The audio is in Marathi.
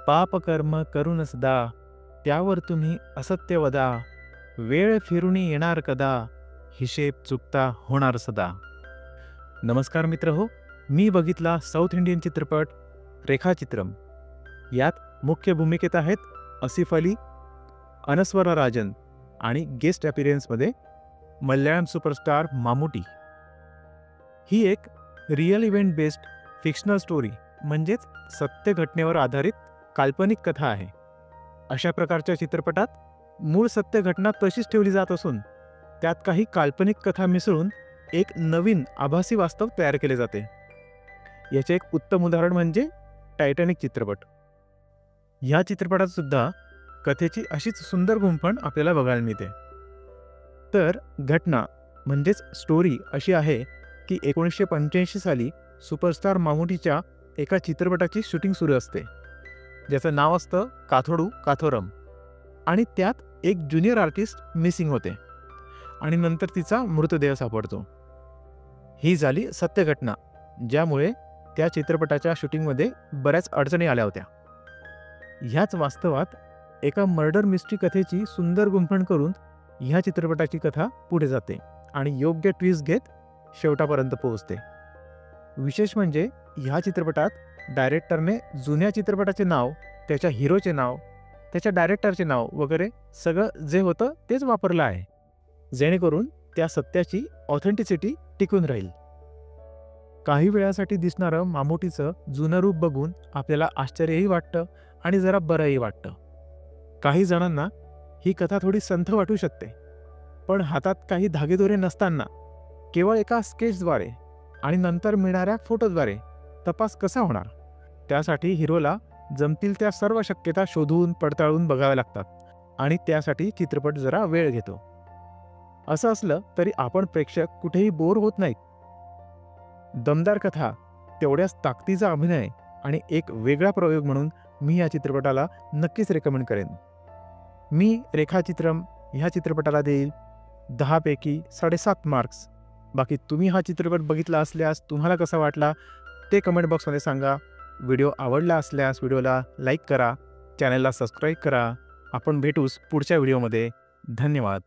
पाप कर्म करून सदा, त्यावर तुम्ही असत्य वदा. वेळ फिरूनी येणार कदा, हिशेब चुकता होणार सदा. नमस्कार मित्र हो, मी बघितला साऊथ इंडियन चित्रपट रेखाचित्रम. यात मुख्य भूमिकेत आहेत आसिफ अली, अनस्वरा राजन आणि गेस्ट अपीअरन्समध्ये मल्याळम सुपरस्टार मामुटी. ही एक real event based fictional story म्हणजेच सत्य घटनेवर आधारित काल्पनिक कथा आहे. अशा प्रकारच्या चित्रपटात मूळ सत्य घटना तशीच ठेवली जात असून त्यात काही काल्पनिक कथा मिसळून एक नवीन आभासी वास्तव तयार केले जाते. याचे एक उत्तम उदाहरण म्हणजे टायटॅनिक चित्रपट. ह्या चित्रपटात सुद्धा कथेची अशीच सुंदर गुंफण आपल्याला बघायला मिळते. तर घटना म्हणजेच स्टोरी अशी आहे की 1985 साली सुपरस्टार मामुटीच्या एका चित्रपटाची शूटिंग सुरू असते, ज्याचं नाव असतं काथोडू काथोरम. आणि त्यात एक ज्युनियर आर्टिस्ट मिसिंग होते आणि नंतर तिचा मृतदेह सापडतो. ही झाली सत्य घटना, ज्यामुळे त्या चित्रपटाच्या शूटिंगमध्ये बऱ्याच अडचणी आल्या होत्या. ह्याच वास्तवात एका मर्डर मिस्ट्री कथेची सुंदर गुंफण करून ह्या चित्रपटाची कथा पुढे जाते आणि योग्य ट्विस्ट घेत शेवटापर्यंत पोहोचते. विशेष म्हणजे ह्या चित्रपटात डायरेक्टरने जुन्या चित्रपटाचे नाव, त्याच्या हिरोचे नाव, त्याच्या डायरेक्टरचे नाव वगैरे सगळं जे होतं तेच वापरलं आहे, जेणेकरून त्या सत्याची ऑथेंटिसिटी टिकून राहील. काही वेळासाठी दिसणारं मामुटीचं जुनं रूप बघून आपल्याला आश्चर्यही वाटतं आणि जरा बरंही वाटतं. काही जणांना ही कथा थोडी संथ वाटू शकते, पण हातात काही धागेदोरे नसताना केवळ एका स्केचद्वारे आणि नंतर मिळणाऱ्या फोटोद्वारे तपास कसा होणार? त्यासाठी हिरोला जमतील त्या सर्व शक्यता शोधून पडताळून बघाव्या लागतात आणि त्यासाठी चित्रपट जरा वेळ घेतो. असं असलं तरी आपण प्रेक्षक कुठेही बोर होत नाहीत. दमदार कथा, तेवढ्याच ताकदीचा अभिनय आणि एक वेगळा प्रयोग म्हणून मी या चित्रपटाला नक्कीच रेकमेंड करेन. मी रेखाचित्रम ह्या चित्रपटाला देईल 10 पैकी 7.5 मार्क्स. बाकी तुम्ही हा चित्रपट बघितला असल्यास तुम्हाला कसा वाटला ते कमेंट बॉक्समध्ये सांगा. व्हिडिओ आवडला असल्यास व्हिडिओला लाईक करा, चॅनलला सबस्क्राईब करा. आपण भेटूच पुढच्या व्हिडिओमध्ये. धन्यवाद.